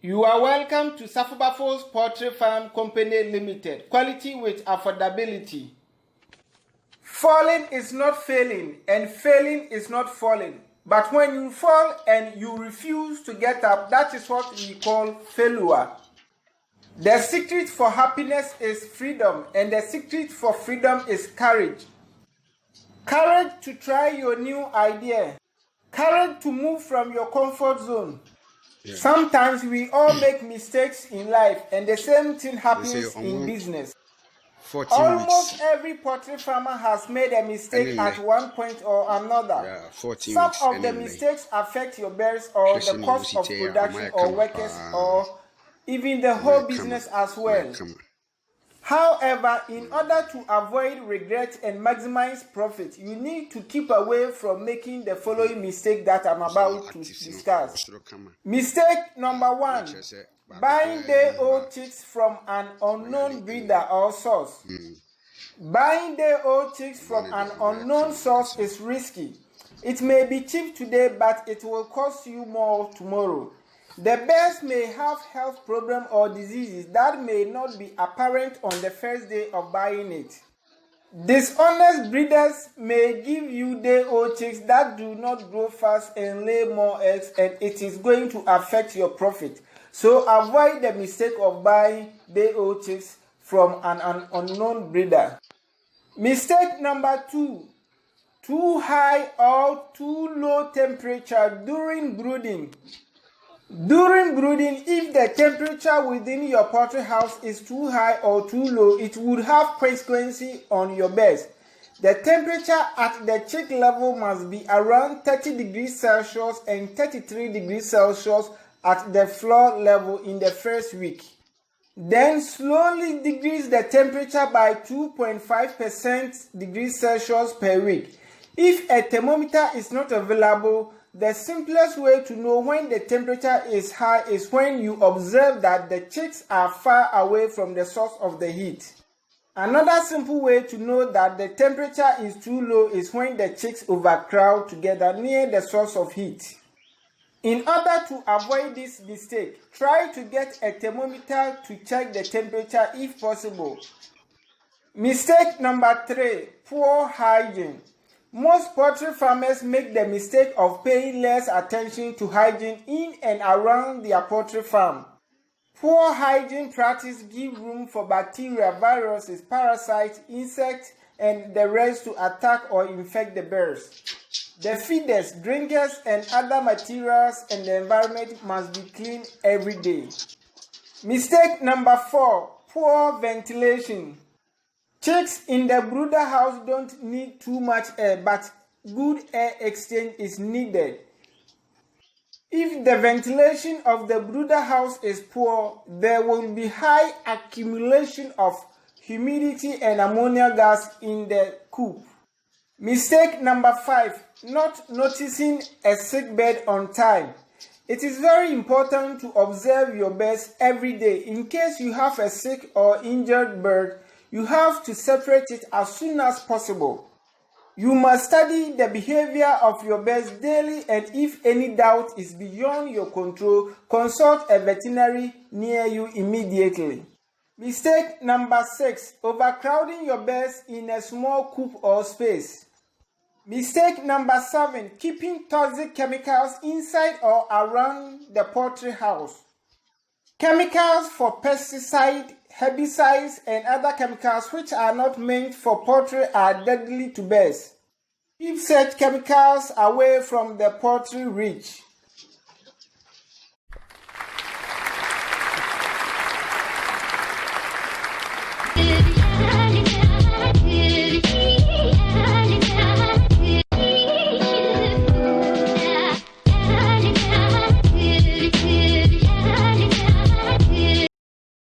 You are welcome to Safubafo's Poultry Farm Company Limited. Quality with affordability. Falling is not failing, and failing is not falling. But when you fall and you refuse to get up, that is what we call failure. The secret for happiness is freedom, and the secret for freedom is courage. Courage to try your new idea. Courage to move from your comfort zone. Yeah. Sometimes we all make mistakes in life, and the same thing happens in business. Almost every poultry farmer has made a mistake at one point or another. Some of the mistakes affect your birds or the cost of production or workers or even the whole business as well. However, in order to avoid regret and maximize profit, you need to keep away from making the following mistake that I'm about to discuss. Mistake number 1. Buying day-old chicks from an unknown breeder or source. Buying day-old chicks from an unknown source is risky. It may be cheap today, but it will cost you more tomorrow. The birds may have health problems or diseases that may not be apparent on the first day of buying it. Dishonest breeders may give you day-old chicks that do not grow fast and lay more eggs, and it is going to affect your profit. So avoid the mistake of buying day-old chicks from an unknown breeder. Mistake number 2. Too high or too low temperature during brooding. During brooding, if the temperature within your poultry house is too high or too low, it would have consequences on your birds. The temperature at the chick level must be around 30 degrees Celsius and 33 degrees Celsius at the floor level in the first week. Then slowly decrease the temperature by 2.5% degrees Celsius per week. If a thermometer is not available, the simplest way to know when the temperature is high is when you observe that the chicks are far away from the source of the heat. Another simple way to know that the temperature is too low is when the chicks overcrowd together near the source of heat. In order to avoid this mistake, try to get a thermometer to check the temperature if possible. Mistake number 3. Poor hygiene. Most poultry farmers make the mistake of paying less attention to hygiene in and around their poultry farm. Poor hygiene practice give room for bacteria, viruses, parasites, insects, and the rest to attack or infect the birds. The feeders, drinkers, and other materials and the environment must be cleaned every day. Mistake number 4. Poor ventilation. Chicks in the brooder house don't need too much air, but good air exchange is needed. If the ventilation of the brooder house is poor, there will be high accumulation of humidity and ammonia gas in the coop. Mistake number 5. Not noticing a sick bird on time. It is very important to observe your birds every day. In case you have a sick or injured bird, you have to separate it as soon as possible. You must study the behavior of your birds daily, and if any doubt is beyond your control, consult a veterinary near you immediately. Mistake number 6. Overcrowding your birds in a small coop or space. Mistake number 7. Keeping toxic chemicals inside or around the poultry house. Chemicals for pesticide, herbicides, and other chemicals which are not meant for poultry are deadly to birds. Keep such chemicals away from the poultry reach.